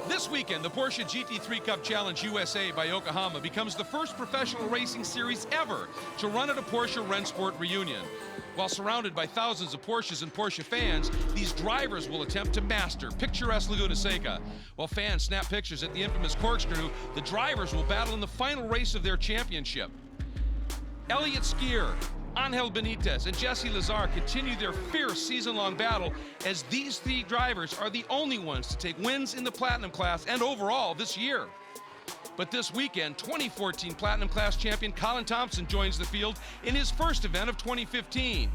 This weekend, the Porsche GT3 Cup Challenge USA by Yokohama becomes the first professional racing series ever to run at a Porsche Rennsport reunion. While surrounded by thousands of Porsches and Porsche fans, these drivers will attempt to master picturesque Laguna Seca. While fans snap pictures at the infamous corkscrew, the drivers will battle in the final race of their championship. Elliott Skier, Angel Benitez, and Jesse Lazar continue their fierce season-long battle as these three drivers are the only ones to take wins in the Platinum class and overall this year. But this weekend, 2014 Platinum Class champion Colin Thompson joins the field in his first event of 2015.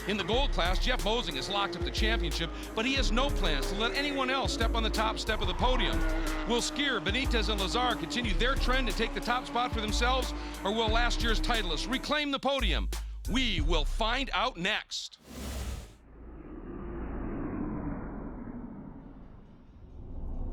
In the Gold class, Jeff Mosing has locked up the championship, but he has no plans to let anyone else step on the top step of the podium. Will Skier, Benitez, and Lazar continue their trend and take the top spot for themselves, or will last year's titleists reclaim the podium? We will find out next.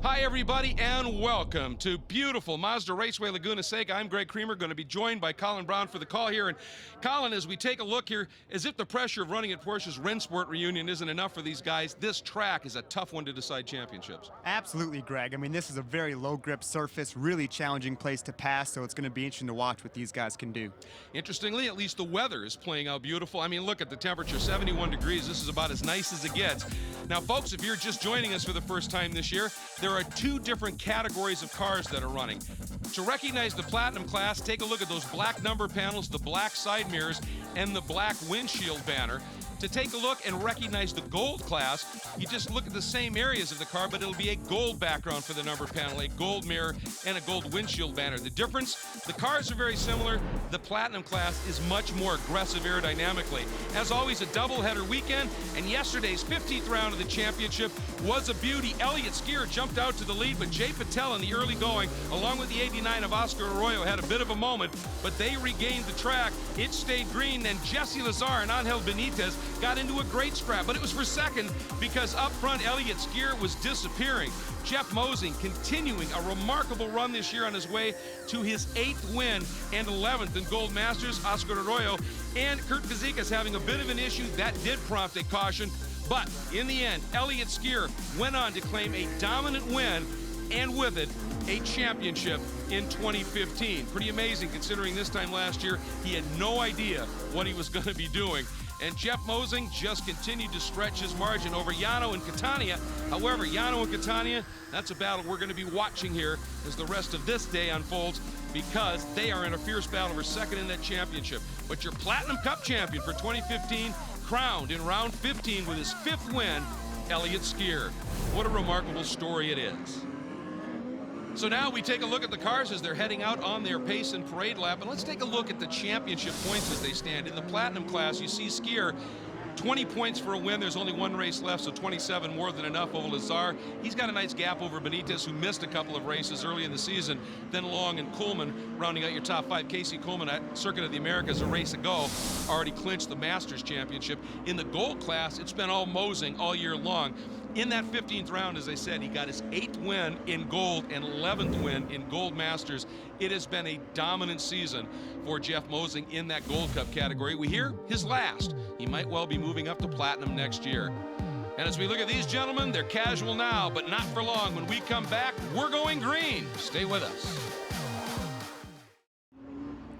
Hi everybody and welcome to beautiful Mazda Raceway Laguna Seca. I'm Greg Creamer, going to be joined by Colin Brown for the call here. And Colin, as we take a look here, as if the pressure of running at Porsche's Rennsport reunion isn't enough for these guys, this track is a tough one to decide championships. Absolutely, Greg. I mean, this is a very low grip surface, really challenging place to pass, so it's going to be interesting to watch what these guys can do. Interestingly, at least the weather is playing out beautiful. I mean, look at the temperature, 71 degrees. This is about as nice as it gets. Now, folks, if you're just joining us for the first time this year, there are two different categories of cars that are running. To recognize the Platinum class, take a look at those black number panels, the black side mirrors, and the black windshield banner. To take a look and recognize the Gold class, you just look at the same areas of the car, but it'll be a gold background for the number panel, a gold mirror, and a gold windshield banner. The difference, the cars are very similar. The Platinum class is much more aggressive aerodynamically. As always, a doubleheader weekend, and yesterday's 15th round of the championship was a beauty. Elliott Skier jumped out to the lead, but Jay Patel in the early going, along with the 89 of Oscar Arroyo, had a bit of a moment, but they regained the track. It stayed green, and Jesse Lazar and Angel Benitez got into a great scrap, but it was for second because up front, Elliott Skier was disappearing. Jeff Mosing continuing a remarkable run this year on his way to his 8th win and 11th in Gold Masters. Oscar Arroyo and Kurt Kazikas having a bit of an issue. That did prompt a caution, but in the end, Elliott Skier went on to claim a dominant win and with it, a championship in 2015. Pretty amazing considering this time last year, he had no idea what he was going to be doing. And Jeff Mosing just continued to stretch his margin over Yano and Catania. However, Yano and Catania, that's a battle we're going to be watching here as the rest of this day unfolds because they are in a fierce battle for second in that championship. But your Platinum Cup champion for 2015, crowned in round 15 with his 5th win, Elliott Skier. What a remarkable story it is. So now we take a look at the cars as they're heading out on their pace and parade lap, and let's take a look at the championship points as they stand. In the Platinum class, you see Skier, 20 points for a win. There's only one race left, so 27 more than enough over Lazar. He's got a nice gap over Benitez, who missed a couple of races early in the season. Then Long and Coleman rounding out your top 5. Casey Coleman at Circuit of the Americas a race ago already clinched the Masters Championship. In the Gold class, it's been all Mosing all year long. In that 15th round, as I said, he got his 8th win in Gold and 11th win in Gold Masters. It has been a dominant season for Jeff Mosing in that Gold Cup category. We hear his last. He might well be moving up to Platinum next year. And as we look at these gentlemen, they're casual now, but not for long. When we come back, we're going green. Stay with us.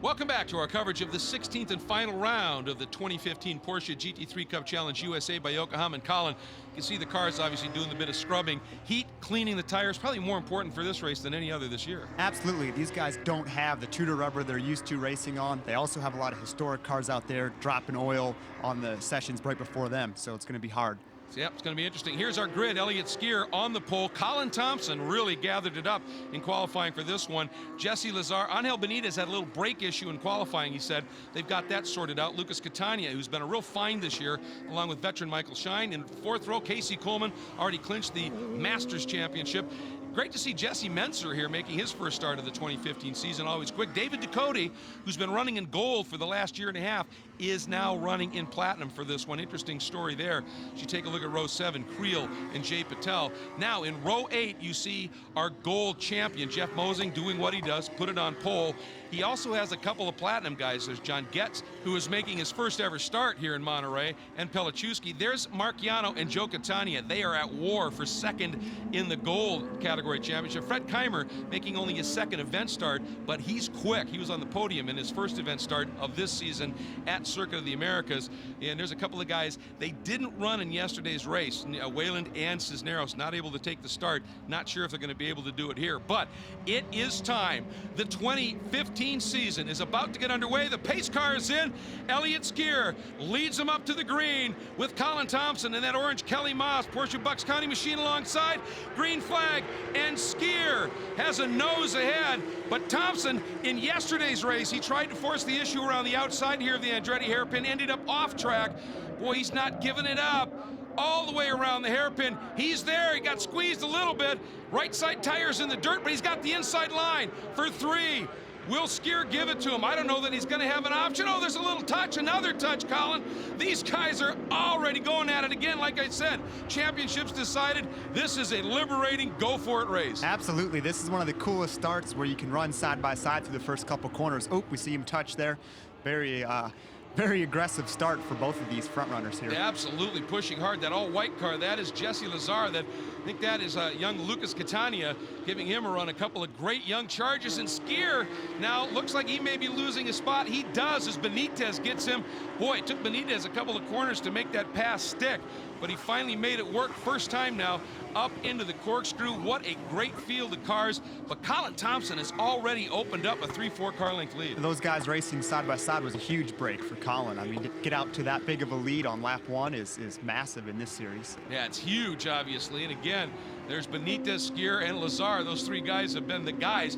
Welcome back to our coverage of the 16th and final round of the 2015 Porsche GT3 Cup Challenge USA by Yokohama and Colin. You can see the cars obviously doing a bit of scrubbing. Heat, cleaning the tires, probably more important for this race than any other this year. Absolutely. These guys don't have the Tudor rubber they're used to racing on. They also have a lot of historic cars out there dropping oil on the sessions right before them, so it's going to be hard. Yep, it's going to be interesting. Here's our grid. Elliott Skier on the pole. Colin Thompson really gathered it up in qualifying for this one. Jesse Lazar. Angel Benitez had a little brake issue in qualifying, he said. They've got that sorted out. Lucas Catania, who's been a real find this year, along with veteran Michael Shine. In 4th row, Casey Coleman already clinched the Masters Championship. Great to see Jesse Menser here making his first start of the 2015 season, always quick. David Ducote, who's been running in Gold for the last year and a half, is now running in Platinum for this one. Interesting story there. As you take a look at row 7, Creel and Jay Patel. Now in row 8, you see our gold champion, Jeff Mosing, doing what he does, put it on pole. He also has a couple of Platinum guys. There's John Getz, who is making his first ever start here in Monterey, and Pelichewski. There's Marciano and Joe Catania. They are at war for second in the gold category championship. Fred Keimer making only his second event start, but he's quick. He was on the podium in his first event start of this season at Circuit of the Americas. And there's a couple of guys, they didn't run in yesterday's race. Wayland and Cisneros not able to take the start. Not sure if they're going to be able to do it here, but it is time. The 2015 season is about to get underway. The pace car is in. Elliott Skier leads them up to the green with Colin Thompson and that orange Kelly Moss Porsche Bucks County machine alongside. Green flag, and Skier has a nose ahead, but Thompson in yesterday's race, he tried to force the issue around the outside here of the Andretti hairpin, ended up off track. Boy, he's not giving it up. All the way around the hairpin. He's there. He got squeezed a little bit. Right side tires in the dirt, but he's got the inside line for 3. Will Skier give it to him? I don't know that he's going to have an option. Oh, there's a little touch, another touch, Colin. These guys are already going at it again. Like I said, championships decided. This is a liberating go-for-it race. Absolutely. This is one of the coolest starts where you can run side by side through the first couple corners. Oh, we see him touch there. Very aggressive start for both of these front runners here. Yeah, absolutely pushing hard. That all-white car, that is Jesse Lazar. That, I think that is young Lucas Catania, giving him a run. A couple of great young charges. And Skier now looks like he may be losing his spot. He does as Benitez gets him. Boy, it took Benitez a couple of corners to make that pass stick, but he finally made it work. First time now up into the corkscrew. What a great field of cars. But Colin Thompson has already opened up a 3-4 car length lead. Those guys racing side by side was a huge break for Colin. I mean, to get out to that big of a lead on lap 1 is massive in this series. Yeah, it's huge, obviously. And again, there's Benitez, Skier, and Lazar. Those 3 guys have been the guys.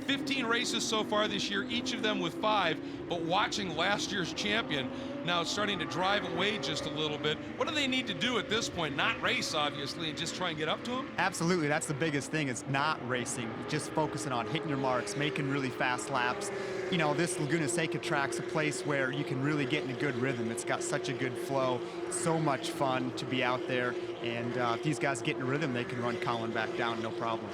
15 races so far this year, each of them with 5, but watching last year's champion now starting to drive away just a little bit. What do they need to do at this point? Not race, obviously, and just try and get up to him? Absolutely, that's the biggest thing, is not racing, just focusing on hitting your marks, making really fast laps. You know, this Laguna Seca track's a place where you can really get in a good rhythm. It's got such a good flow, so much fun to be out there, and if these guys get in a rhythm, they can run Colin back down, no problem.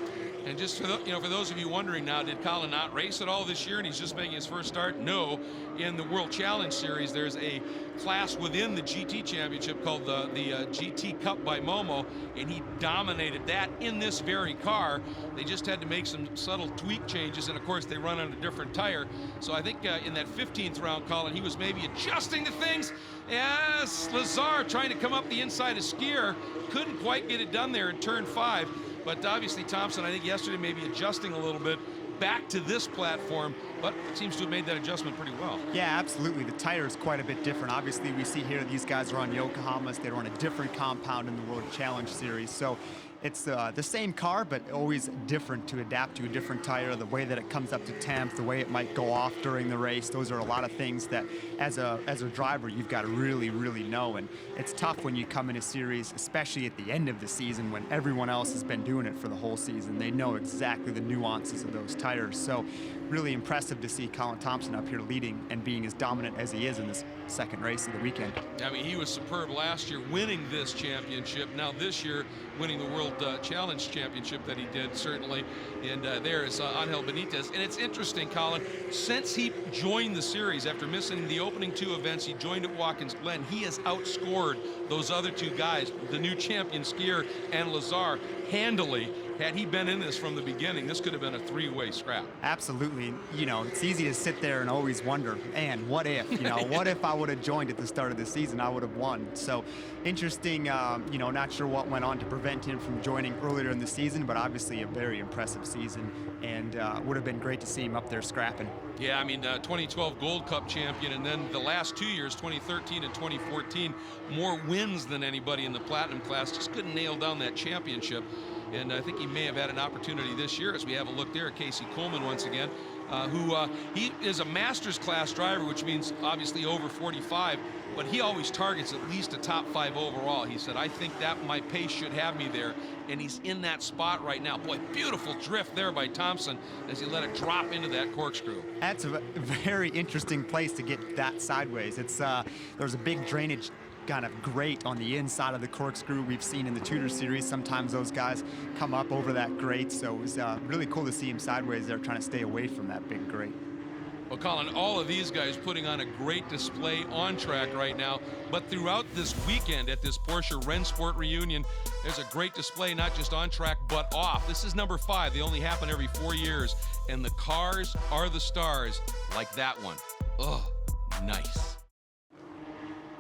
And just for for those of you wondering now, did Colin not race at all this year and he's just making his first start? No. In the World Challenge Series, there's a class within the GT Championship called the GT Cup by Momo, and he dominated that in this very car. They just had to make some subtle tweak changes, and of course they run on a different tire. So I think in that 15th round, Colin, he was maybe adjusting to things. Yes, Lazar trying to come up the inside of Skier, couldn't quite get it done there in turn 5. But obviously Thompson, I think yesterday maybe adjusting a little bit back to this platform, but seems to have made that adjustment pretty well. Yeah, absolutely. The tire is quite a bit different. Obviously, we see here these guys are on Yokohamas. They run a different compound in the World Challenge Series. So it's the same car, but always different to adapt to a different tire, the way that it comes up to temp, the way it might go off during the race. Those are a lot of things that as a driver, you've got to really, really know. And it's tough when you come in a series, especially at the end of the season when everyone else has been doing it for the whole season. They know exactly the nuances of those tires. So really impressive to see Colin Thompson up here leading and being as dominant as he is in this second race of the weekend. I mean, he was superb last year winning this championship. Now this year winning the World Challenge Championship that he did, certainly. And there is Angel Benitez. And it's interesting, Colin, since he joined the series after missing the opening 2 events, he joined at Watkins Glen. He has outscored those other 2 guys, the new champion Skier and Lazar, handily. Had he been in this from the beginning, this could have been a 3-way scrap. Absolutely. You know, it's easy to sit there and always wonder, man, what if? You know, what if I would have joined at the start of the season? I would have won. So interesting, you know, not sure what went on to prevent him from joining earlier in the season, but obviously a very impressive season, and would have been great to see him up there scrapping. Yeah, I mean, 2012 Gold Cup champion, and then the last 2 years, 2013 and 2014, more wins than anybody in the Platinum class. Just couldn't nail down that championship. And I think he may have had an opportunity this year as we have a look there at Casey Coleman once again. he is a master's class driver, which means obviously over 45, but he always targets at least a top 5 overall. He said, I think that my pace should have me there, and he's in that spot right now. Boy, beautiful drift there by Thompson as he let it drop into that corkscrew. That's a very interesting place to get that sideways. There's a big drainage kind of grate on the inside of the corkscrew. We've seen in the Tudor series, sometimes those guys come up over that grate, so it was really cool to see him sideways there trying to stay away from that big grate. Well, Colin, all of these guys putting on a great display on track right now, but throughout this weekend at this Porsche Rennsport reunion, there's a great display not just on track but off. This is number 5. They only happen every 4 years, and the cars are the stars, like that one. Ugh, nice.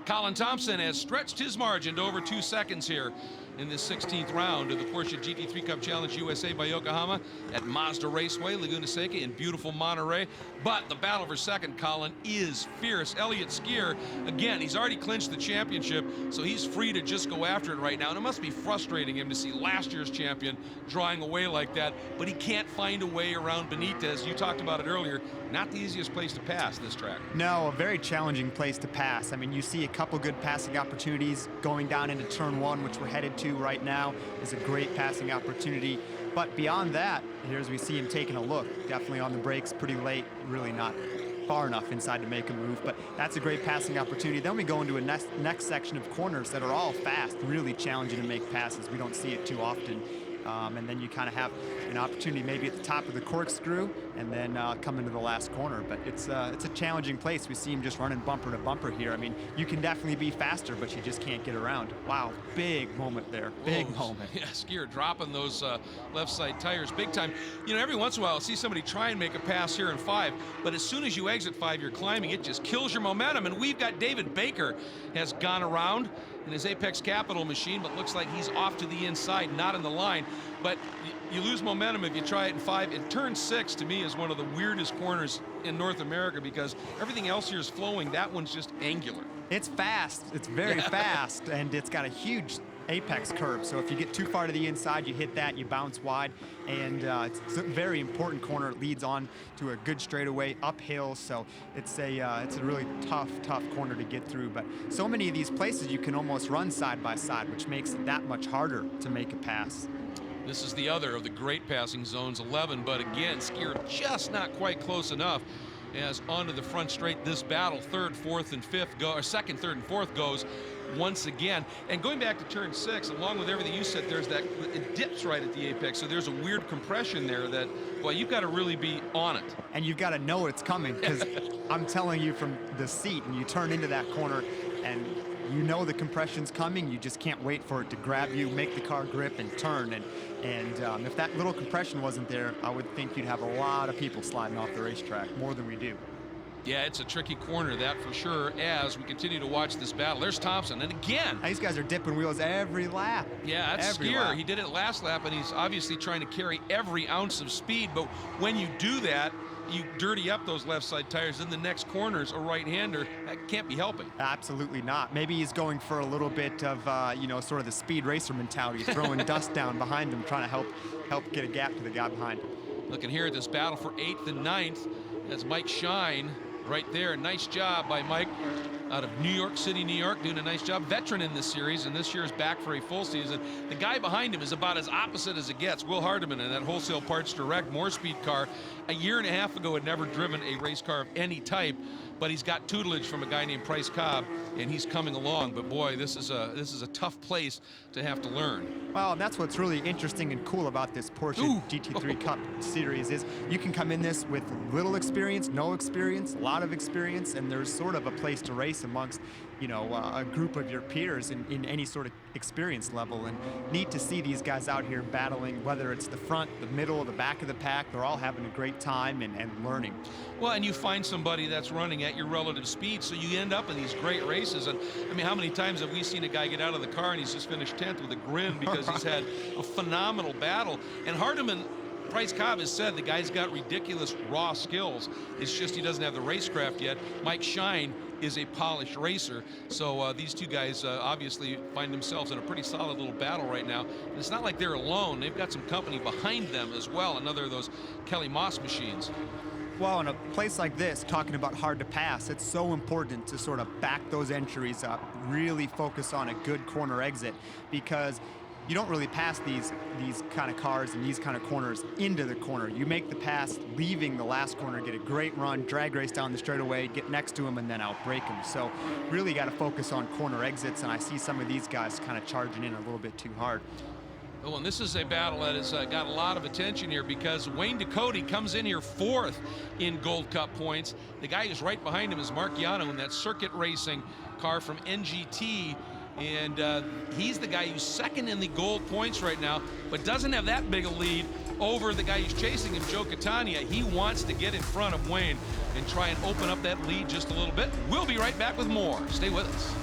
Colin Thompson has stretched his margin to over 2 seconds here in this 16th round of the Porsche GT3 Cup Challenge USA by Yokohama at Mazda Raceway, Laguna, Seca in beautiful Monterey. But the battle for second, Colin, is fierce. Elliott Skier, again, he's already clinched the championship, so he's free to just go after it right now. And it must be frustrating him to see last year's champion drawing away like that, but he can't find a way around Benitez. You talked about it earlier. Not the easiest place to pass this track. No, a very challenging place to pass. I mean, you see a couple good passing opportunities going down into turn 1, which we're headed to right now, is a great passing opportunity. But beyond that, here's we see him taking a look. Definitely on the brakes pretty late, really not far enough inside to make a move, but that's a great passing opportunity. Then we go into a next section of corners that are all fast, really challenging to make passes. We don't see it too often. And then you kind of have an opportunity maybe at the top of the corkscrew and then come into the last corner. But it's a challenging place. We see him just running bumper to bumper here. I mean, you can definitely be faster, but you just can't get around. Wow, big moment there, big moment. Yeah, Skier dropping those left side tires big time. You know, every once in a while I'll see somebody try and make a pass here in 5, but as soon as you exit 5, you're climbing. It just kills your momentum. And we've got David Baker has gone around in his Apex Capital machine, but looks like he's off to the inside, not in the line. But you lose momentum if you try it in 5. And turn 6 to me is one of the weirdest corners in North America because everything else here is flowing. That one's just angular. It's fast. It's very fast, and it's got a huge apex curve. So if you get too far to the inside, you hit that, you bounce wide, and it's a very important corner. It leads on to a good straightaway uphill, so it's a really tough corner to get through. But so many of these places you can almost run side by side, which makes it that much harder to make a pass. This is the other of the great passing zones, 11, but again, Skier just not quite close enough. As onto the front straight, this battle, 3rd, 4th, and 5th go, or 2nd, 3rd, and 4th goes once again. And going back to turn 6, along with everything you said, there's that, it dips right at the apex, so there's a weird compression there that, well, you've got to really be on it. And you've got to know it's coming, because I'm telling you from the seat, and you turn into that corner, and you know the compression's coming, you just can't wait for it to grab you, make the car grip, and turn. And if that little compression wasn't there, I would think you'd have a lot of people sliding off the racetrack, more than we do. Yeah, it's a tricky corner, that for sure, as we continue to watch this battle. There's Thompson, and again. These guys are dipping wheels every lap. Yeah, that's Skier. He did it last lap, and he's obviously trying to carry every ounce of speed, but when you do that, you dirty up those left side tires. In the next corner's a right-hander. That can't be helping. Absolutely not. Maybe he's going for a little bit of, sort of the speed racer mentality, throwing dust down behind him, trying to help get a gap to the guy behind him. Looking here at this battle for 8th and 9th, as Mike Shine right there. Nice job by Mike out of New York City, New York, doing a nice job. Veteran in this series, and this year is back for a full season. The guy behind him is about as opposite as it gets. Will Hardiman in that Wholesale Parts Direct More-Speed car. A year and a half ago had never driven a race car of any type, but he's got tutelage from a guy named Price Cobb, and he's coming along. But boy, this is a tough place to have to learn. Well, and that's what's really interesting and cool about this Porsche GT3 Cup series is you can come in this with little experience, no experience, a lot of experience, and there's sort of a place to race amongst, a group of your peers in any sort of experience level. And neat to see these guys out here battling, whether it's the front, the middle, the back of the pack. They're all having a great time and learning. Well, and you find somebody that's running at your relative speed, so you end up in these great races. And I mean, how many times have we seen a guy get out of the car and he's just finished 10th with a grin because he's had a phenomenal battle? And Hardiman, Price Cobb has said the guy's got ridiculous raw skills. It's just he doesn't have the racecraft yet. Mike Shine is a polished racer. So these two guys obviously find themselves in a pretty solid little battle right now. And it's not like they're alone. They've got some company behind them as well, another of those Kelly Moss machines. Well, in a place like this, talking about hard to pass, it's so important to sort of back those entries up, really focus on a good corner exit, because you don't really pass these kind of cars and these kind of corners into the corner. You make the pass leaving the last corner, get a great run, drag race down the straightaway, get next to him, and then outbrake him. So really got to focus on corner exits, and I see some of these guys kind of charging in a little bit too hard. Oh, and this is a battle that has got a lot of attention here, because Wayne Ducote comes in here 4th in Gold Cup points. The guy who's right behind him is Mark Yano in that circuit racing car from NGT. And he's the guy who's 2nd in the gold points right now, but doesn't have that big a lead over the guy who's chasing him, Joe Catania. He wants to get in front of Wayne and try and open up that lead just a little bit. We'll be right back with more. Stay with us.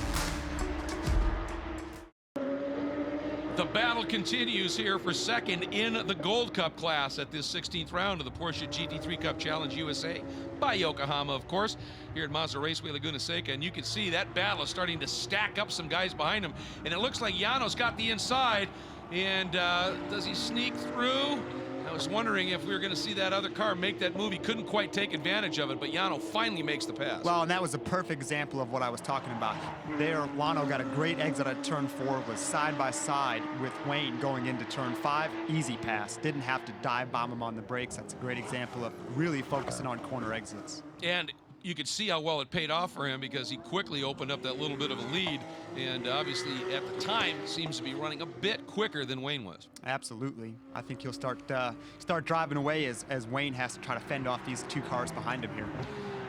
The battle continues here for 2nd in the Gold Cup class at this 16th round of the Porsche GT3 Cup Challenge USA by Yokohama, of course, here at Mazda Raceway, Laguna, Seca. And you can see that battle is starting to stack up some guys behind him. And it looks like Yano's got the inside. And does he sneak through? I was wondering if we were going to see that other car make that move. He couldn't quite take advantage of it, but Yano finally makes the pass. Well, and that was a perfect example of what I was talking about. There, Lano got a great exit at turn 4, was side by side with Wayne going into turn 5. Easy pass. Didn't have to dive bomb him on the brakes. That's a great example of really focusing on corner exits. And you could see how well it paid off for him, because he quickly opened up that little bit of a lead, and obviously at the time seems to be running a bit quicker than Wayne was. Absolutely. I think he'll start driving away as Wayne has to try to fend off these 2 cars behind him here.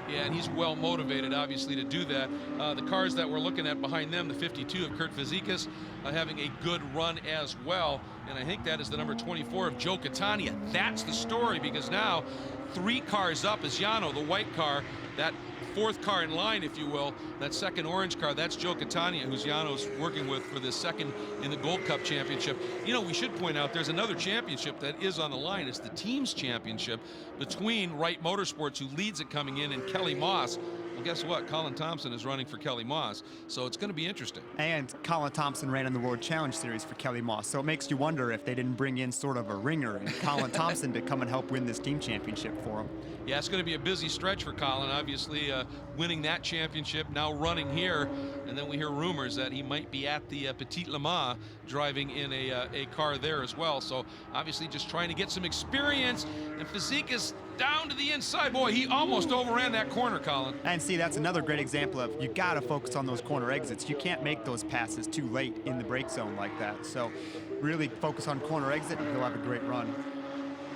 Yeah, and he's well motivated, obviously, to do that. The cars that we're looking at behind them, the 52 of Kurt Fazekas, having a good run as well. And I think that is the number 24 of Joe Catania. That's the story, because now 3 cars up is Yano, the white car, that 4th car in line, if you will, that 2nd orange car. That's Joe Catania, who's Yano's working with for the 2nd in the Gold Cup Championship. You know, we should point out there's another championship that is on the line. It's the Teams Championship between Wright Motorsports, who leads it coming in, and Kelly Moss. Well, guess what? Colin Thompson is running for Kelly Moss, so it's going to be interesting. And Colin Thompson ran in the World Challenge Series for Kelly Moss, so it makes you wonder if they didn't bring in sort of a ringer and Colin Thompson to come and help win this team championship for him. Yeah, it's going to be a busy stretch for Colin, obviously, winning that championship, now running here, and then we hear rumors that he might be at the Petit Le Mans driving in a car there as well. So obviously just trying to get some experience, and Fazekas down to the inside. Boy, he almost overran that corner, Colin. And see, that's another great example of you got to focus on those corner exits. You can't make those passes too late in the brake zone like that. So really focus on corner exit, and he'll have a great run.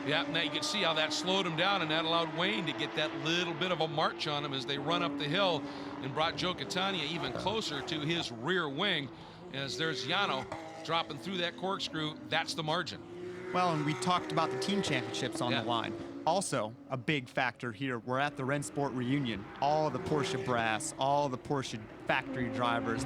Yeah, now you can see how that slowed him down, and that allowed Wayne to get that little bit of a march on him as they run up the hill, and brought Joe Catania even closer to his rear wing, as there's Yano dropping through that corkscrew. That's the margin. Well, and we talked about the team championships on the line. Also, a big factor here, we're at the Rennsport reunion. All the Porsche brass, all the Porsche factory drivers.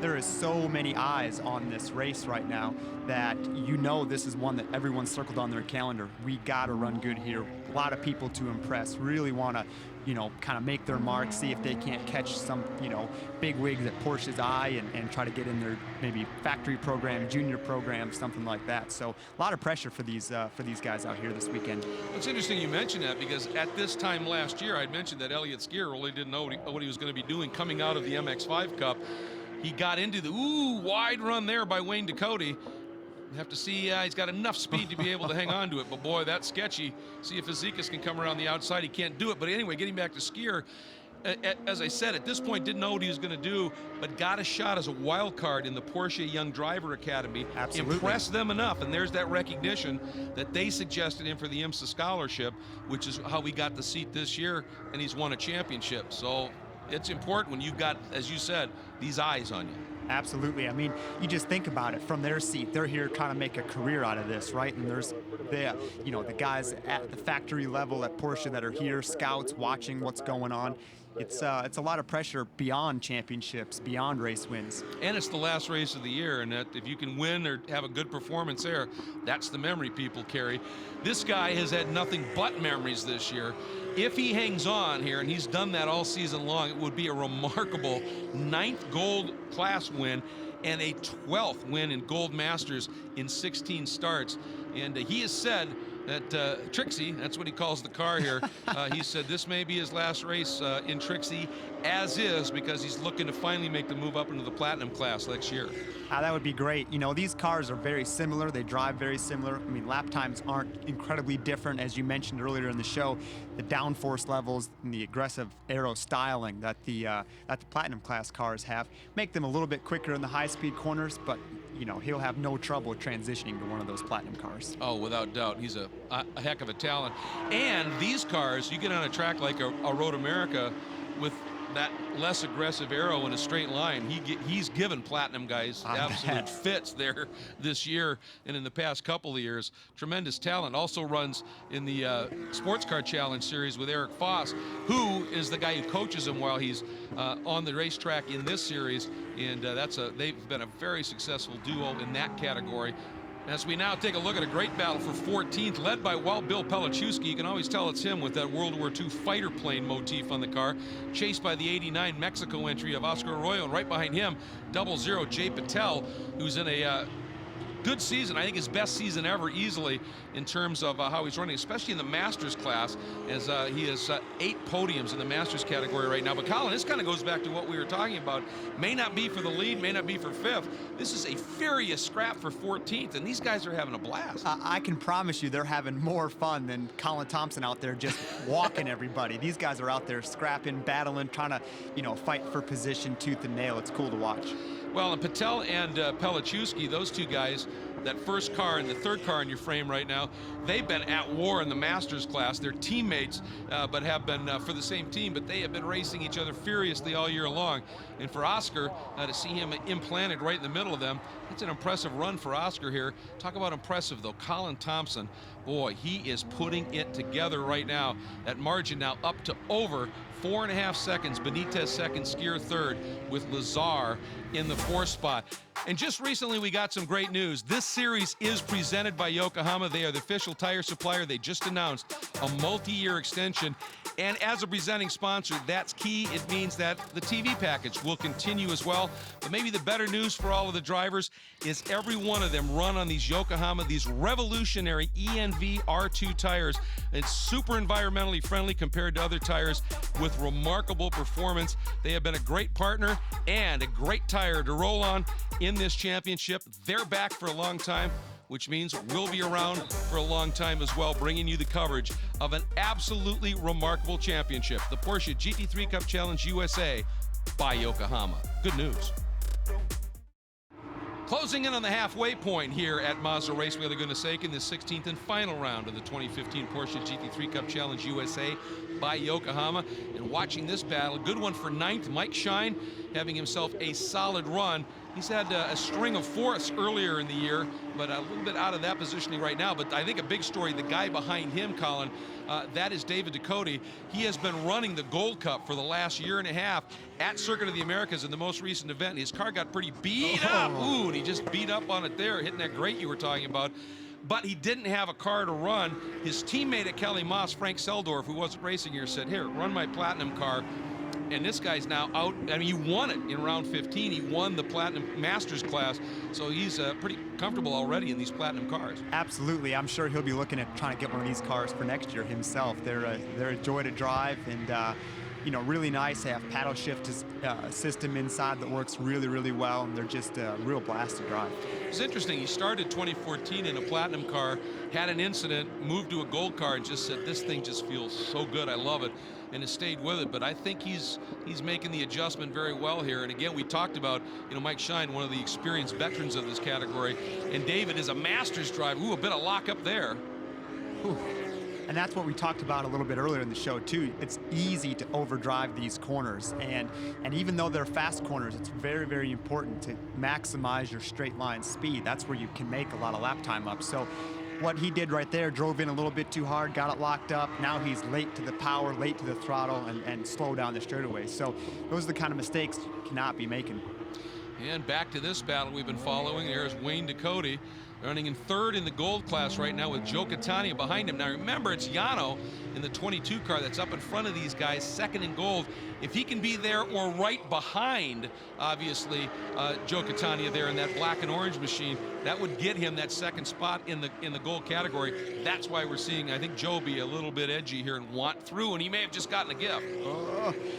There is so many eyes on this race right now that you know this is one that everyone's circled on their calendar. We got to run good here. A lot of people to impress. Really want to, you know, kind of make their mark, see if they can't catch some, you know, big wigs at Porsche's eye and try to get in their maybe factory program, junior program, something like that. So a lot of pressure for these guys out here this weekend. It's interesting you mentioned that, because at this time last year, I'd mentioned that Elliott Skier really didn't know what he was going to be doing coming out of the MX-5 Cup. He got into the wide run there by Wayne Ducote. You have to see he's got enough speed to be able to hang on to it. But boy, that's sketchy. See if Fazekas can come around the outside. He can't do it. But anyway, getting back to Skier, as I said, at this point didn't know what he was going to do, but got a shot as a wild card in the Porsche Young Driver Academy. Absolutely. Impressed them enough, and there's that recognition that they suggested him for the IMSA scholarship, which is how we got the seat this year, and he's won a championship. So it's important when you've got, as you said, these eyes on you. Absolutely. I mean, you just think about it from their seat. They're here trying to make a career out of this, right? And there's the guys at the factory level at Porsche that are here, scouts watching what's going on. it's a lot of pressure beyond championships, beyond race wins. And it's the last race of the year, and that if you can win or have a good performance there, that's the memory people carry. This guy has had nothing but memories this year. If he hangs on here, and he's done that all season long, it would be a remarkable 9th gold class win and a 12th win in Gold Masters in 16 starts. And he has said that Trixie, that's what he calls the car here, he said this may be his last race in Trixie, as is, because he's looking to finally make the move up into the Platinum class next year. That would be great. You know, these cars are very similar. They drive very similar. I mean, lap times aren't incredibly different, as you mentioned earlier in the show. The downforce levels and the aggressive aero styling that the Platinum class cars have make them a little bit quicker in the high-speed corners, but you know, he'll have no trouble transitioning to one of those Platinum cars. Oh, without doubt. He's a heck of a talent. And these cars, you get on a track like a Road America with that less aggressive aero in a straight line. He's given Platinum guys absolute fits there this year and in the past couple of years. Tremendous talent. Also runs in the Sports Car Challenge Series with Eric Foss, who is the guy who coaches him while he's on the racetrack in this series. And they've been a very successful duo in that category. As we now take a look at a great battle for 14th, led by Bill Pelichewski. You can always tell it's him with that World War II fighter plane motif on the car. Chased by the 89 Mexico entry of Oscar Arroyo, and right behind him, 00 Jay Patel, who's in a good season. I think his best season ever, easily, in terms of how he's running, especially in the Masters class, as he has 8 podiums in the Masters category right now. But Colin, this kind of goes back to what we were talking about. May not be for the lead, may not be for 5th. This is a furious scrap for 14th, and these guys are having a blast. I can promise you they're having more fun than Colin Thompson out there just walking everybody. These guys are out there scrapping, battling, trying to, you know, fight for position tooth and nail. It's cool to watch. Well, and Patel and Pelichewski, those two guys, that first car and the third car in your frame right now, they've been at war in the Masters class. They're teammates, but have been for the same team, but they have been racing each other furiously all year long. And for Oscar, to see him implanted right in the middle of them, it's an impressive run for Oscar here. Talk about impressive, though. Colin Thompson, boy, he is putting it together right now. That margin now up to over 4.5 seconds. Benitez second, Skier third, with Lazar in the 4th spot. And just recently we got some great news. This series is presented by Yokohama. They are the official tire supplier. They just announced a multi-year extension. And as a presenting sponsor, that's key. It means that the TV package will continue as well. But maybe the better news for all of the drivers is every one of them run on these Yokohama, these revolutionary ENV R2 tires. It's super environmentally friendly compared to other tires with remarkable performance. They have been a great partner and a great tire to roll on in this championship. They're back for a long time, which means we'll be around for a long time as well, bringing you the coverage of an absolutely remarkable championship, the Porsche GT3 Cup Challenge USA by Yokohama. Good news. Closing in on the halfway point here at Mazda Raceway, Laguna, Seca, in the 16th and final round of the 2015 Porsche GT3 Cup Challenge USA by Yokohama. And watching this battle, a good one for 9th, Mike Shine, having himself a solid run. He's had a string of 4ths earlier in the year, but a little bit out of that positioning right now. But I think a big story, the guy behind him, Colin, that is David Ducote. He has been running the Gold Cup for the last year and a half at Circuit of the Americas in the most recent event. His car got pretty beat up. Ooh, and he just beat up on it there, hitting that grate you were talking about. But he didn't have a car to run. His teammate at Kelly Moss, Frank Seldorf, who wasn't racing here, said, here, run my Platinum car. And this guy's now out. I mean, he won it in round 15. He won the Platinum Masters class. So he's pretty comfortable already in these Platinum cars. Absolutely. I'm sure he'll be looking at trying to get one of these cars for next year himself. They're a joy to drive, and you know, really nice. They have paddle shift system inside that works really, really well, and they're just a real blast to drive. It's interesting. He started 2014 in a Platinum car, had an incident, moved to a Gold car, and just said, this thing just feels so good. I love it. And has stayed with it. But I think he's making the adjustment very well here. And again, we talked about, you know, Mike Shine, one of the experienced veterans of this category, and David is a Masters driver. Ooh, a bit of lock up there. Ooh. And that's what we talked about a little bit earlier in the show too. It's easy to overdrive these corners, and even though they're fast corners, it's very, very important to maximize your straight line speed. That's where you can make a lot of lap time up. So what he did right there, drove in a little bit too hard, got it locked up. Now he's late to the power, late to the throttle, and slow down the straightaway. So those are the kind of mistakes you cannot be making. And back to this battle we've been following. There's Wayne Ducote running in third in the gold class right now with Joe Catania behind him. Now remember, it's Yano in the 22 car that's up in front of these guys, second in gold. If he can be there or right behind, obviously, Joe Catania there in that black and orange machine, that would get him that second spot in the gold category. That's why we're seeing, I think, Joe be a little bit edgy here and want through, and he may have just gotten a gift.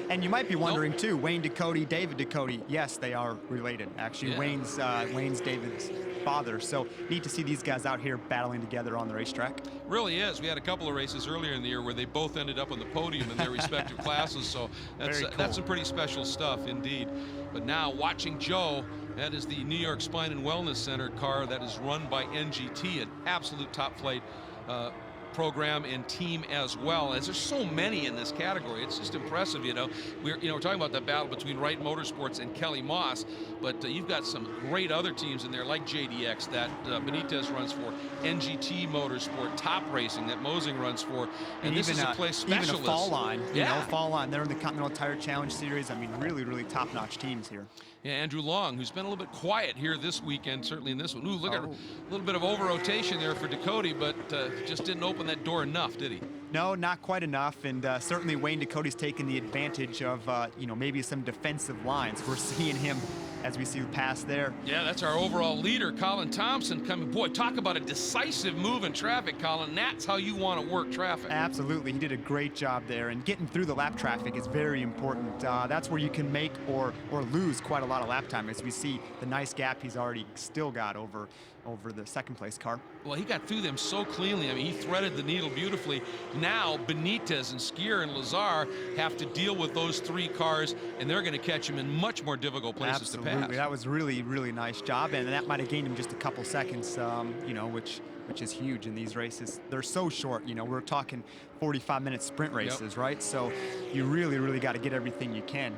And you might be wondering, too, Wayne Ducote, David Ducote, yes, they are related. Actually, yeah. Wayne's David's father. So neat to see these guys out here battling together on the racetrack. Really is. We had a couple of races earlier in the year where they both ended up on the podium in their respective classes, so that's some pretty special stuff indeed. But now watching Joe, that is the New York Spine and Wellness Center car that is run by NGT, an absolute top flight program and team as well. As there's so many in this category, it's just impressive. We're talking about the battle between Wright Motorsports and Kelly Moss, but you've got some great other teams in there like JDX that Benitez runs for, NGT Motorsport, Top Racing that Mosing runs for, and this is a place specialist. Even a Fall Line, Fall Line. They're in the Continental Tire Challenge Series. I mean, really, really top-notch teams here. Yeah, Andrew Long, who's been a little bit quiet here this weekend, certainly in this one. Ooh, look at a little bit of over-rotation there for Ducote, but just didn't open that door enough, did he? No, not quite enough, and certainly Wayne Ducote's taken the advantage of, maybe some defensive lines. We're seeing him as we see the pass there. Yeah, that's our overall leader, Colin Thompson, coming. Boy, talk about a decisive move in traffic, Colin. That's how you want to work traffic. Absolutely. He did a great job there, and getting through the lap traffic is very important. That's where you can make or lose quite a lot of lap time, as we see the nice gap he's already still got over the second place car. Well, he got through them so cleanly. I mean, he threaded the needle beautifully. Now Benitez and Skier and Lazar have to deal with those three cars, and they're going to catch him in much more difficult places to pass. Absolutely. That was really, really nice job, and that might have gained him just a couple seconds, which is huge in these races. They're so short. We're talking 45-minute sprint races, right? So you really, really got to get everything you can.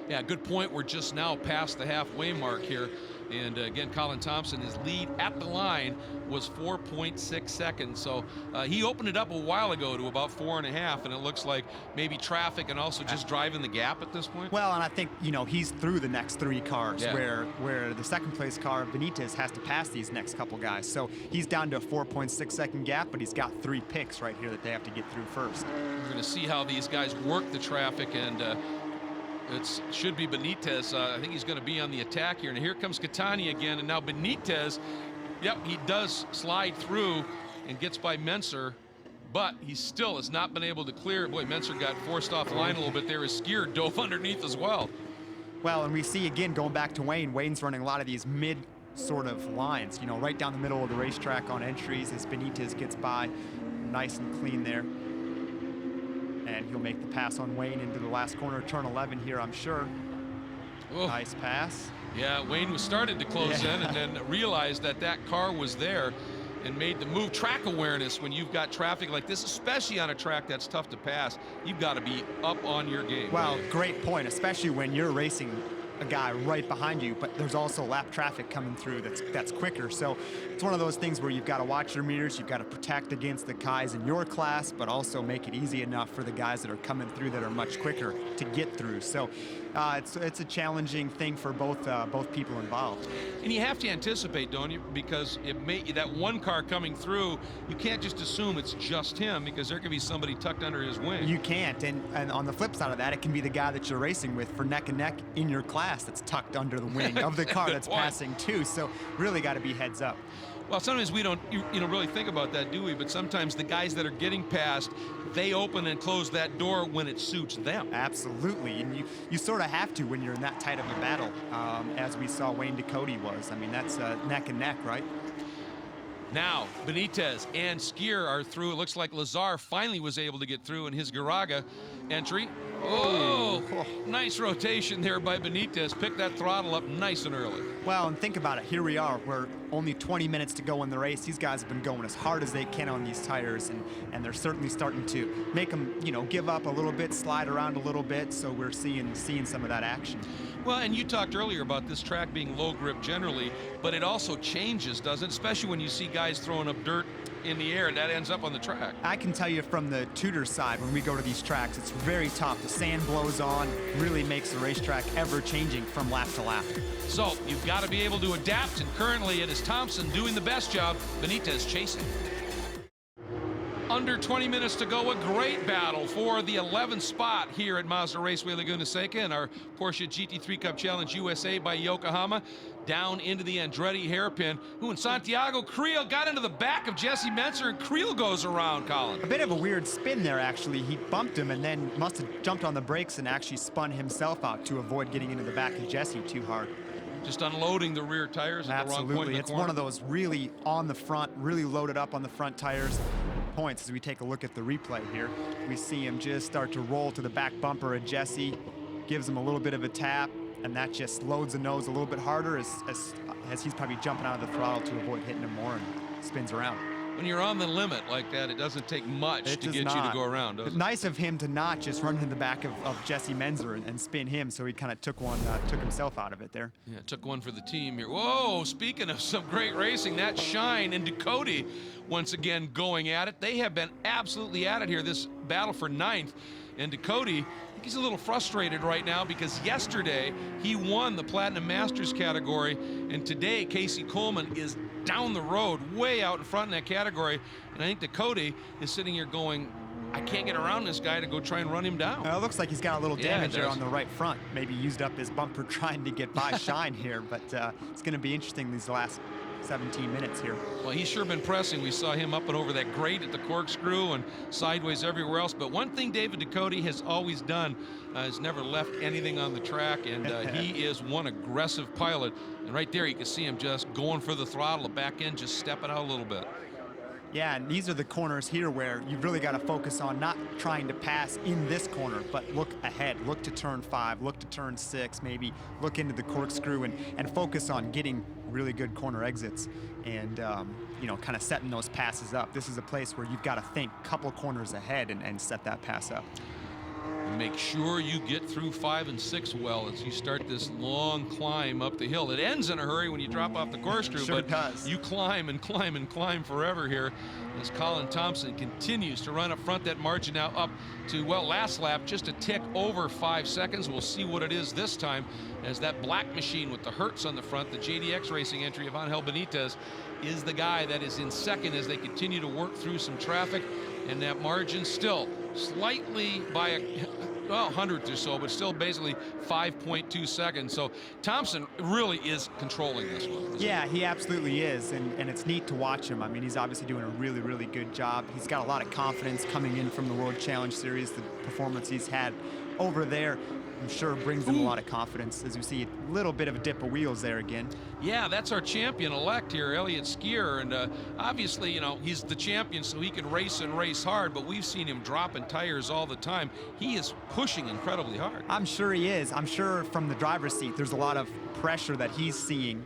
Yeah, good point. We're just now past the halfway mark here. And again, Colin Thompson, his lead at the line was 4.6 seconds. So he opened it up a while ago to about 4.5, and it looks like maybe traffic and also just driving the gap at this point. Well, and I think, he's through the next three cars, where the second place car, Benitez, has to pass these next couple guys. So he's down to a 4.6 second gap, but he's got 3 picks right here that they have to get through first. We're going to see how these guys work the traffic, and it should be Benitez. I think he's going to be on the attack here. And here comes Catania again. And now Benitez, he does slide through and gets by Menser, but he still has not been able to clear. Boy, Menser got forced off the line a little bit there as Skier dove underneath as well. Well, and we see again, going back to Wayne, Wayne's running a lot of these mid sort of lines, right down the middle of the racetrack on entries as Benitez gets by nice and clean there. And he'll make the pass on Wayne into the last corner, turn 11 here, I'm sure. Ooh. Nice pass. Yeah, Wayne was started to close in and then realized that car was there and made the move. Track awareness when you've got traffic like this, especially on a track that's tough to pass, you've got to be up on your game. Well, great point, especially when you're racing a guy right behind you, but there's also lap traffic coming through that's quicker. So it's one of those things where you've got to watch your meters, you've got to protect against the guys in your class, but also make it easy enough for the guys that are coming through that are much quicker to get through. So it's a challenging thing for both people involved. And you have to anticipate, don't you? Because that one car coming through, you can't just assume it's just him, because there could be somebody tucked under his wing. You can't, and on the flip side of that, it can be the guy that you're racing with for neck and neck in your class that's tucked under the wing of the car that's passing too. So really got to be heads up. Well, sometimes we don't really think about that, do we? But sometimes the guys that are getting past, they open and close that door when it suits them. Absolutely, and you sort of have to when you're in that tight of a battle, as we saw Wayne Ducote was. I mean, that's neck and neck, right? Now, Benitez and Skier are through. It looks like Lazar finally was able to get through in his Garaga entry. Oh, nice rotation there by Benitez. Picked that throttle up nice and early. Well, and think about it. Here we are. We're only 20 minutes to go in the race. These guys have been going as hard as they can on these tires, and they're certainly starting to make them, give up a little bit, slide around a little bit. So we're seeing some of that action. Well, and you talked earlier about this track being low grip generally, but it also changes, doesn't it? Especially when you see guys throwing up dirt in the air, and that ends up on the track. I can tell you from the tutor side, when we go to these tracks, it's very tough. The sand blows on, really makes the racetrack ever changing from lap to lap. So you've got to be able to adapt, and currently it is Thompson doing the best job, Benitez chasing. Under 20 minutes to go, a great battle for the 11th spot here at Mazda Raceway Laguna Seca in our Porsche GT3 Cup Challenge USA by Yokohama. Down into the Andretti hairpin, who in Santiago, Creel got into the back of Jesse Menzer, and Creel goes around, Colin. A bit of a weird spin there, actually. He bumped him and then must have jumped on the brakes and actually spun himself out to avoid getting into the back of Jesse too hard. Just unloading the rear tires at the wrong point in the It's corner. one of those really on the front, really loaded up on the front tires points. As we take a look at the replay here, we see him just start to roll to the back bumper of Jesse, gives him a little bit of a tap, and that just loads the nose a little bit harder as he's probably jumping out of the throttle to avoid hitting him more, and spins around. When you're on the limit like that, it doesn't take much to get you to go around, does it? Nice of him to not just run into the back of Jesse Menzer and spin him, so he kind of took himself out of it there. Yeah, took one for the team here. Whoa, speaking of some great racing, that Shine and Ducati once again going at it. They have been absolutely at it here, this battle for 9th. And Ducati, I think he's a little frustrated right now because yesterday he won the Platinum Masters category, and today Casey Coleman is down the road, way out in front in that category. And I think Ducati is sitting here going, I can't get around this guy to go try and run him down. It looks like he's got a little damage there does. on the right front. Maybe used up his bumper trying to get by Shine here, but it's going to be interesting these last 17 minutes here. Well, he's sure been pressing. We saw him up and over that grate at the corkscrew and sideways everywhere else. But one thing David Ducati has always done is never left anything on the track, and he is one aggressive pilot. And right there, you can see him just going for the throttle, the back end just stepping out a little bit. Yeah, and these are the corners here where you've really got to focus on not trying to pass in this corner, but look ahead, look to turn 5, look to turn 6, maybe look into the corkscrew and focus on getting really good corner exits and, you know, kind of setting those passes up. This is a place where you've got to think a couple corners ahead and set that pass up. Make sure you get through 5 and 6 well as you start this long climb up the hill. It ends in a hurry when you drop off the corkscrew, Sure but does. you climb and climb and climb forever here as Colin Thompson continues to run up front. That margin now up to, well, last lap just a tick over 5 seconds. We'll see what it is this time as that black machine with the Hertz on the front, the JDX Racing entry of Angel Benitez, is the guy that is in second as they continue to work through some traffic, and that margin still slightly by a hundredth or so, but still basically 5.2 seconds. So Thompson really is controlling this one. Yeah, he absolutely is, and it's neat to watch him. I mean, he's obviously doing a really, really good job. He's got a lot of confidence coming in from the World Challenge Series. The performance he's had over there, I'm sure, brings him a lot of confidence, as we see a little bit of a dip of wheels there again. Yeah, that's our champion-elect here, Elliott Skier, and obviously, you know, he's the champion, so he can race and race hard, but we've seen him dropping tires all the time. He is pushing incredibly hard. I'm sure he is. I'm sure from the driver's seat, there's a lot of pressure that he's seeing.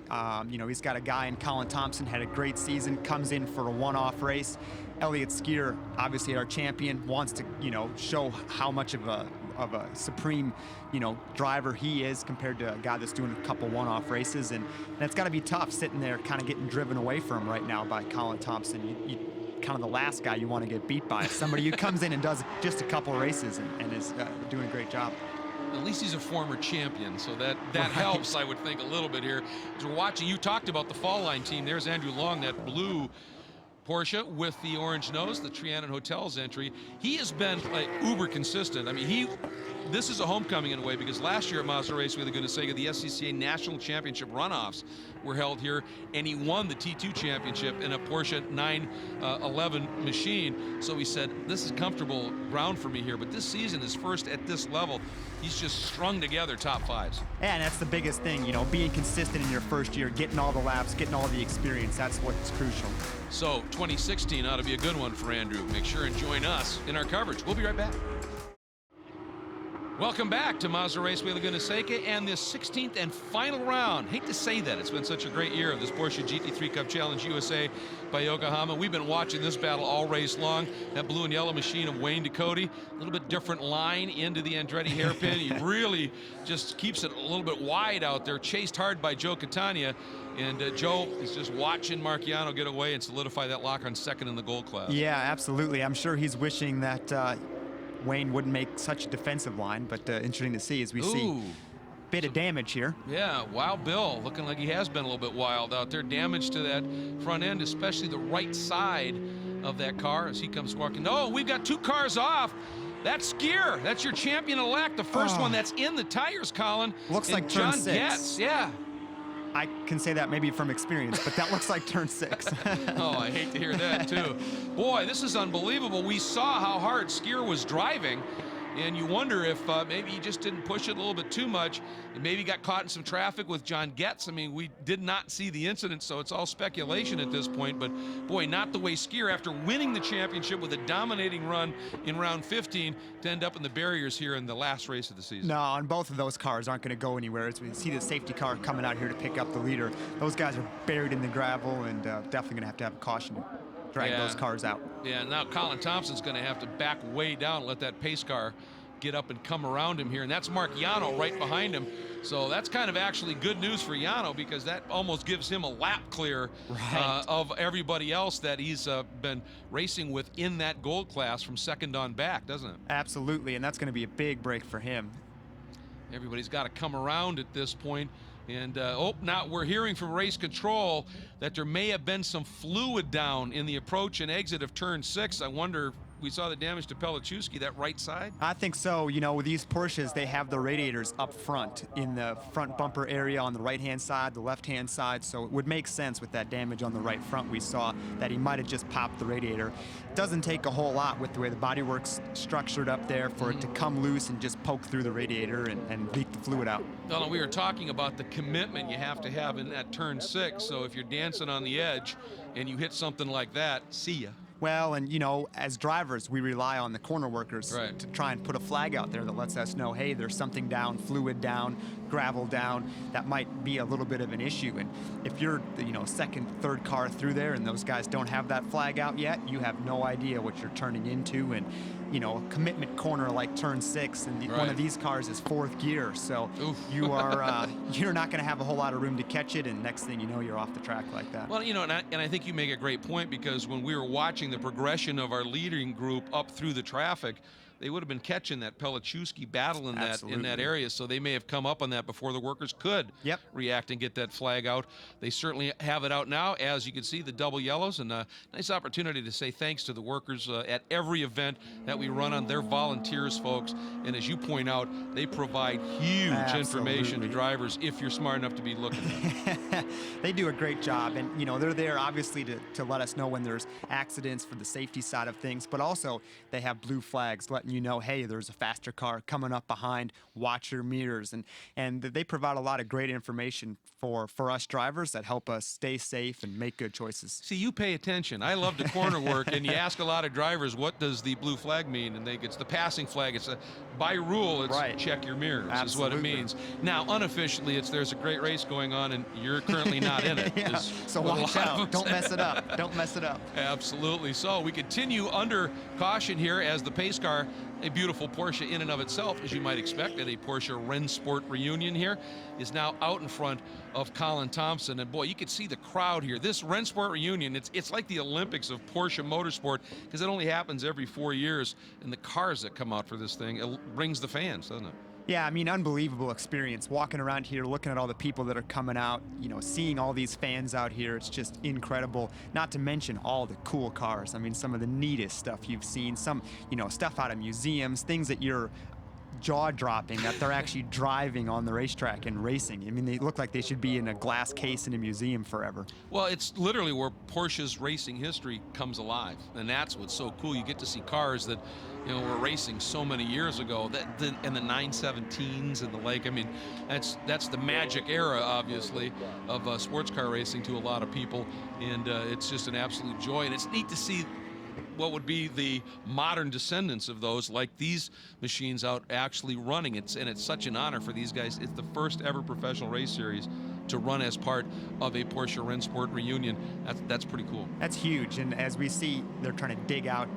You know, he's got a guy in Colin Thompson, had a great season, comes in for a one-off race. Elliott Skier, obviously our champion, wants to, you know, show how much of a supreme, you know, driver he is compared to a guy that's doing a couple one-off races, and it's got to be tough sitting there kind of getting driven away from right now by Colin Thompson. You kind of the last guy you want to get beat by, somebody who comes in and does just a couple races and is doing a great job. At least he's a former champion, so that helps, I would think, a little bit here. As we're watching, you talked about the fall line team. There's Andrew Long, that blue Porsche with the orange nose, the Trianon Hotels entry. He has been like uber consistent. I mean, this is a homecoming in a way, because last year at Mazda Raceway Laguna Seca, the SCCA National Championship runoffs were held here, and he won the T2 championship in a Porsche 911 machine. So he said, this is comfortable ground for me here, but this season is first at this level. He's just strung together top 5s. And that's the biggest thing, you know, being consistent in your first year, getting all the laps, getting all the experience. That's what's crucial. So 2016 ought to be a good one for Andrew. Make sure and join us in our coverage. We'll be right back. Welcome back to Mazda Raceway Laguna Seca and this 16th and final round. Hate to say that. It's been such a great year of this Porsche GT3 Cup Challenge USA by Yokohama. We've been watching this battle all race long. That blue and yellow machine of Wayne Ducote. A little bit different line into the Andretti hairpin. He really just keeps it a little bit wide out there. Chased hard by Joe Catania. And Joe is just watching Marciano get away and solidify that lock on second in the gold class. Yeah, absolutely. I'm sure he's wishing that Wayne wouldn't make such a defensive line, but interesting to see as we see a bit of damage here. Yeah, Wild Bill looking like he has been a little bit wild out there. Damage to that front end, especially the right side of that car as he comes walking. Oh, we've got two cars off. That's Skier. That's your champion-elect. The first one that's in the tires, Colin. Looks like turn John 6. Getz, yeah. I can say that maybe from experience, but that looks like turn 6. Oh, I hate to hear that, too. Boy, this is unbelievable. We saw how hard Skier was driving, and you wonder if maybe he just didn't push it a little bit too much. And maybe got caught in some traffic with John Getz. I mean, we did not see the incident, so it's all speculation at this point. But, boy, not the way Skier, after winning the championship with a dominating run in round 15, to end up in the barriers here in the last race of the season. No, and both of those cars aren't going to go anywhere. As we see the safety car coming out here to pick up the leader, those guys are buried in the gravel and definitely going to have a caution to drag those cars out. Yeah, now Colin Thompson's going to have to back way down and let that pace car get up and come around him here, and that's Marciano right behind him. So that's kind of actually good news for Yano, because that almost gives him a lap clear of everybody else that he's been racing with in that gold class from second on back, doesn't it? Absolutely, and that's going to be a big break for him. Everybody's got to come around at this point. And now we're hearing from race control that there may have been some fluid down in the approach and exit of turn 6. I wonder, we saw the damage to Pelichowski, that right side? I think so. You know, with these Porsches, they have the radiators up front in the front bumper area on the right-hand side, the left-hand side, so it would make sense with that damage on the right front we saw that he might have just popped the radiator. Doesn't take a whole lot with the way the bodywork's structured up there for it to come loose and just poke through the radiator and leak the fluid out. Well, we were talking about the commitment you have to have in that turn 6, so if you're dancing on the edge and you hit something like that, see ya. Well, and you know, as drivers, we rely on the corner workers to try and put a flag out there that lets us know, hey, there's something down, fluid down, gravel down, that might be a little bit of an issue. And if you're, you know, second, third car through there and those guys don't have that flag out yet, you have no idea what you're turning into. And, you know, a commitment corner like turn 6, and one of these cars is 4th gear, so you are you're not going to have a whole lot of room to catch it, and next thing you know, you're off the track like that. Well, you know, and I think you make a great point, because when we were watching the progression of our leading group up through the traffic, they would have been catching that Pelichowski battle in that area, so they may have come up on that before the workers could react and get that flag out. They certainly have it out now, as you can see, the double yellows, and a nice opportunity to say thanks to the workers at every event that we run on. They're volunteers, folks, and as you point out, they provide huge information to drivers if you're smart enough to be looking at them. They do a great job, and you know, they're there obviously to let us know when there's accidents for the safety side of things, but also they have blue flags letting you know, hey, there's a faster car coming up behind, watch your mirrors, and they provide a lot of great information for us drivers that help us stay safe and make good choices. See, you pay attention. I love the corner work, and you ask a lot of drivers, what does the blue flag mean? And it's the passing flag. It's by rule, it's check your mirrors is what it means. Now, unofficially, there's a great race going on, and you're currently not in it. So watch out. Don't mess it up. Don't mess it up. Absolutely. So we continue under caution here as the pace car, a beautiful Porsche in and of itself, as you might expect, at a Porsche Rennsport reunion here, is now out in front of Colin Thompson. And boy, you could see the crowd here. This Rennsport reunion, it's like the Olympics of Porsche motorsport, because it only happens every 4 years. And the cars that come out for this thing, it brings the fans, doesn't it? Yeah, I mean, unbelievable experience walking around here, looking at all the people that are coming out, you know, seeing all these fans out here. It's just incredible. Not to mention all the cool cars. I mean, some of the neatest stuff you've seen, some, you know, stuff out of museums, things that you're jaw-dropping that they're actually driving on the racetrack and racing. I mean, they look like they should be in a glass case in a museum forever. Well, it's literally where Porsche's racing history comes alive, and that's what's so cool. You get to see cars that, you know, were racing so many years ago, and the 917s and the like. I mean, that's the magic era, obviously, of sports car racing to a lot of people, and it's just an absolute joy. And it's neat to see what would be the modern descendants of those, like these machines out actually running. And it's such an honor for these guys. It's the first ever professional race series to run as part of a Porsche Rennsport reunion. That's pretty cool. That's huge. And as we see, they're trying to dig out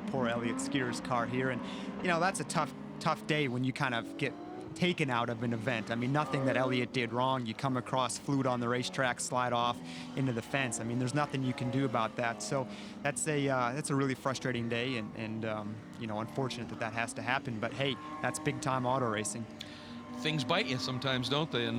poor Elliott Skier's car here. And, you know, that's a tough day when you kind of get taken out of an event. I mean, nothing that Elliott did wrong. You come across fluid on the racetrack, slide off into the fence. I mean, there's nothing you can do about that. So that's a really frustrating day, and you know, unfortunate that has to happen. But hey, that's big time auto racing. Things bite you sometimes, don't they? And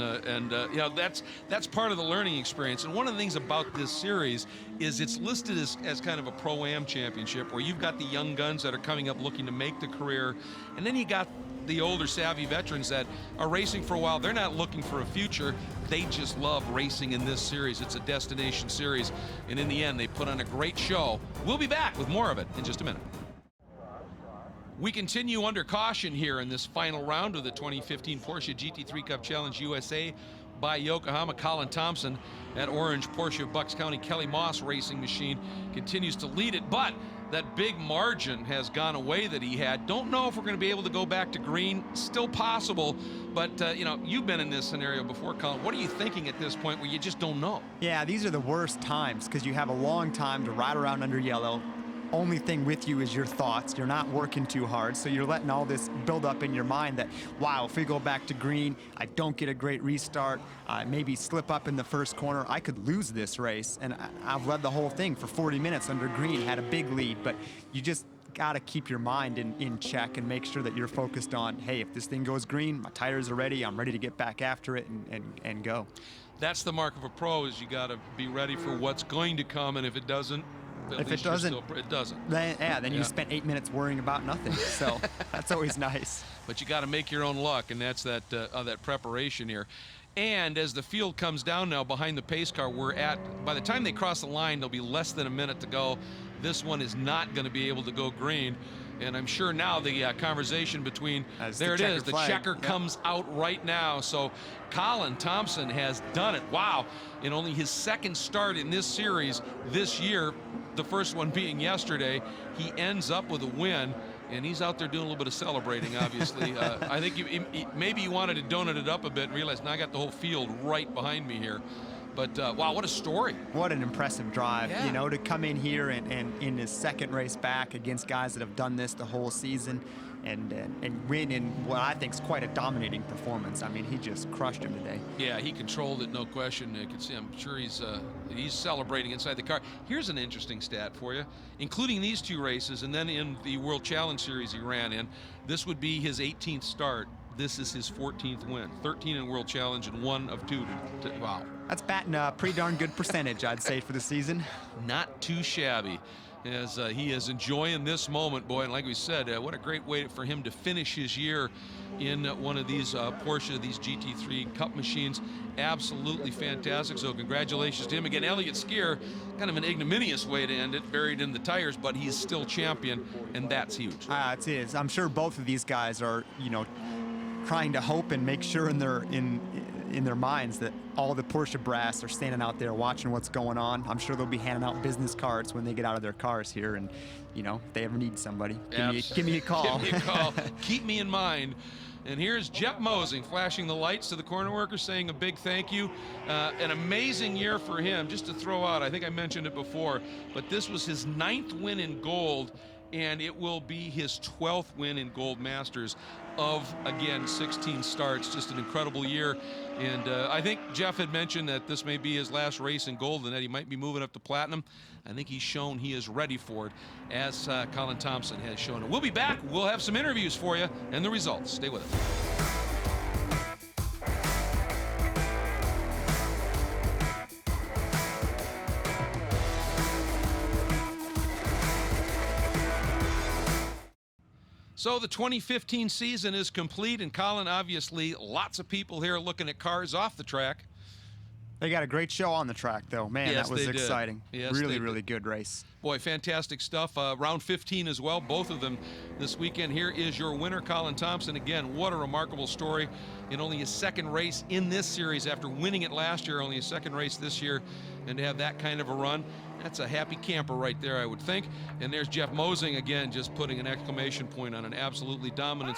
you know, that's part of the learning experience. And one of the things about this series is it's listed as kind of a Pro-Am championship, where you've got the young guns that are coming up looking to make the career, and then you got the older savvy veterans that are racing for a while. They're not looking for a future. They just love racing in this series. It's a destination series, and in the end, they put on a great show. We'll be back with more of it in just a minute. We continue under caution here in this final round of the 2015 Porsche GT3 Cup Challenge USA by Yokohama. Colin Thompson, that orange Porsche Bucks County Kelly Moss racing machine, continues to lead it, but that big margin has gone away that he had. Don't know if we're going to be able to go back to green. Still possible, but you know, you've been in this scenario before, Colin. What are you thinking at this point where you just don't know? Yeah, these are the worst times because you have a long time to ride around under yellow. Only thing with you is your thoughts. You're not working too hard, so you're letting all this build up in your mind that, wow, if we go back to green, I don't get a great restart, maybe slip up in the first corner, I could lose this race. And I've led the whole thing for 40 minutes under green, had a big lead, but you just got to keep your mind in check and make sure that you're focused on, hey, if this thing goes green, my tires are ready, I'm ready to get back after it and go. That's the mark of a pro, is you got to be ready for what's going to come, and if it doesn't, if it doesn't, then you spent 8 minutes worrying about nothing. So that's always nice. But you got to make your own luck, and that's that preparation here. And as the field comes down now behind the pace car, by the time they cross the line, there'll be less than a minute to go. This one is not going to be able to go green. And I'm sure now the conversation between, there it is, the checker comes out right now. So Colin Thompson has done it. Wow. In only his second start in this series this year, the first one being yesterday, he ends up with a win. And he's out there doing a little bit of celebrating, obviously. I think maybe he wanted to donut it up a bit and realized, now I got the whole field right behind me here. But, wow, what a story. What an impressive drive, you know, to come in here and in his second race back against guys that have done this the whole season and win in what I think is quite a dominating performance. I mean, he just crushed him today. Yeah, he controlled it, no question. You can see, I'm sure he's celebrating inside the car. Here's an interesting stat for you. Including these two races and then in the World Challenge Series he ran in, this would be his 18th start. This is his 14th win. 13 in World Challenge and 1 of 2. Wow. That's batting a pretty darn good percentage, I'd say, for the season. Not too shabby, as he is enjoying this moment, boy. And like we said, what a great way for him to finish his year in one of these Porsche, these GT3 Cup machines. Absolutely fantastic. So congratulations to him. Again, Elliott Skier, kind of an ignominious way to end it, buried in the tires, but he's still champion, and that's huge. It is. I'm sure both of these guys are, you know, trying to hope and make sure in their minds that all the Porsche brass are standing out there watching what's going on. I'm sure they'll be handing out business cards when they get out of their cars here, and you know, if they ever need somebody, give me a call. Give me a call. Keep me in mind. And here's Jeff Mosing flashing the lights to the corner workers, saying a big thank you. An amazing year for him. Just to throw out, I think I mentioned it before, but this was his 9th win in gold, and it will be his 12th win in Gold Masters of, again, 16 starts. Just an incredible year. And I think Jeff had mentioned that this may be his last race in gold and that he might be moving up to platinum. I think he's shown he is ready for it, as Colin Thompson has shown. And we'll be back. We'll have some interviews for you and the results. Stay with us. So the 2015 season is complete, and Colin, obviously, lots of people here looking at cars off the track. They got a great show on the track, though. Man, yes, that was exciting. Yes, really good race. Boy, fantastic stuff. Round 15 as well, both of them this weekend. Here is your winner, Colin Thompson. Again, what a remarkable story. In only his second race in this series after winning it last year, only his second race this year, and to have that kind of a run. That's a happy camper right there, I would think. And there's Jeff Mosing again, just putting an exclamation point on an absolutely dominant.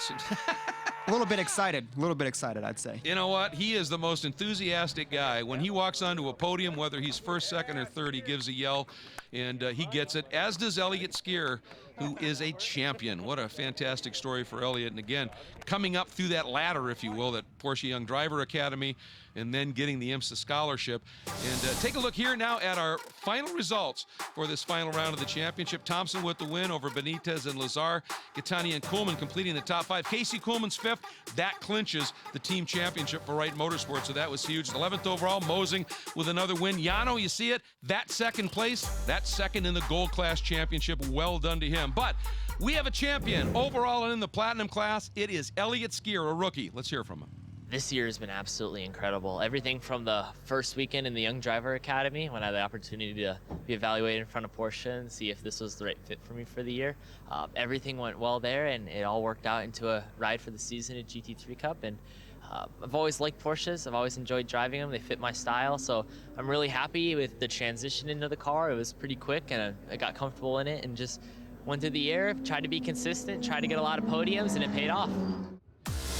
A little bit excited, I'd say. You know what? He is the most enthusiastic guy. When he walks onto a podium, whether he's first, second, or third, he gives a yell, and he gets it, as does Elliott Skier, who is a champion. What a fantastic story for Elliott. And again, coming up through that ladder, if you will, that Porsche Young Driver Academy, and then getting the IMSA scholarship. And take a look here now at our final results for this final round of the championship. Thompson with the win over Benitez and Lazar. Catania and Kuhlman completing the top 5. Casey Kuhlman's 5th. That clinches the team championship for Wright Motorsports, so that was huge. 11th overall, Mosing with another win. Yano, you see it? That second place, that second in the gold class championship. Well done to him. But we have a champion overall and in the platinum class. It is Elliott Skier, a rookie. Let's hear from him. This year has been absolutely incredible. Everything from the first weekend in the Young Driver Academy, when I had the opportunity to be evaluated in front of Porsche and see if this was the right fit for me for the year. Everything went well there, and it all worked out into a ride for the season at GT3 Cup. And I've always liked Porsches. I've always enjoyed driving them. They fit my style, so I'm really happy with the transition into the car. It was pretty quick, and I got comfortable in it and just went through the year, tried to be consistent, tried to get a lot of podiums, and it paid off.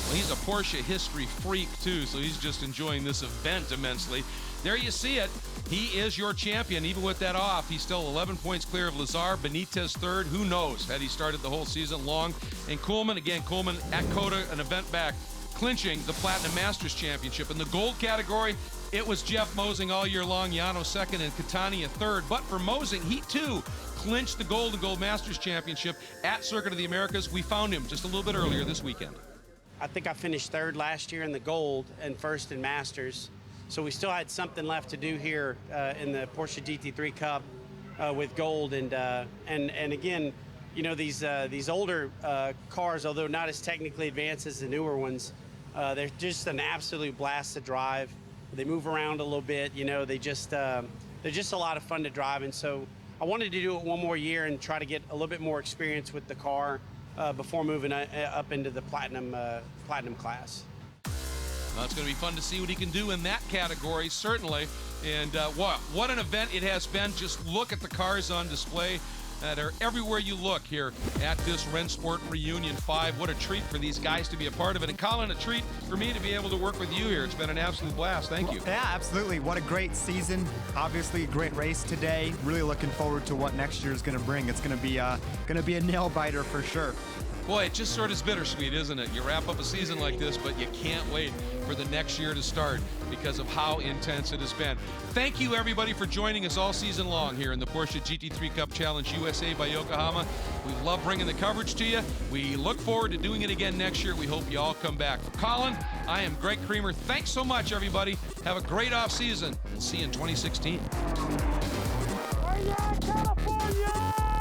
Well, he's a Porsche history freak, too, so he's just enjoying this event immensely. There you see it. He is your champion. Even with that off, he's still 11 points clear of Lazar. Benitez third. Who knows had he started the whole season long. And Kuhlman, again, Kuhlman at COTA, an event back, clinching the Platinum Masters Championship. In the gold category, it was Jeff Mosing all year long, Yano second, and Catania third. But for Mosing, he, too, clinched the gold and gold Masters Championship at Circuit of the Americas. We found him just a little bit earlier this weekend. I think I finished third last year in the gold and first in Masters. So we still had something left to do here in the Porsche GT3 Cup with gold. And again, you know, these older cars, although not as technically advanced as the newer ones, they're just an absolute blast to drive. They move around a little bit, you know, they're just a lot of fun to drive. And so I wanted to do it one more year and try to get a little bit more experience with the car before moving up into the platinum class. Well, it's going to be fun to see what he can do in that category, certainly. And what an event it has been. Just look at the cars on display that are everywhere you look here at this Rennsport Reunion 5. What a treat for these guys to be a part of it. And Colin, a treat for me to be able to work with you here. It's been an absolute blast. Thank you. Yeah, absolutely. What a great season. Obviously, a great race today. Really looking forward to what next year is going to bring. It's going to be a nail biter for sure. Boy, it just sort of is bittersweet, isn't it? You wrap up a season like this, but you can't wait for the next year to start because of how intense it has been. Thank you, everybody, for joining us all season long here in the Porsche GT3 Cup Challenge USA by Yokohama. We love bringing the coverage to you. We look forward to doing it again next year. We hope you all come back. For Colin, I am Greg Creamer. Thanks so much, everybody. Have a great off season. We'll see you in 2016. California!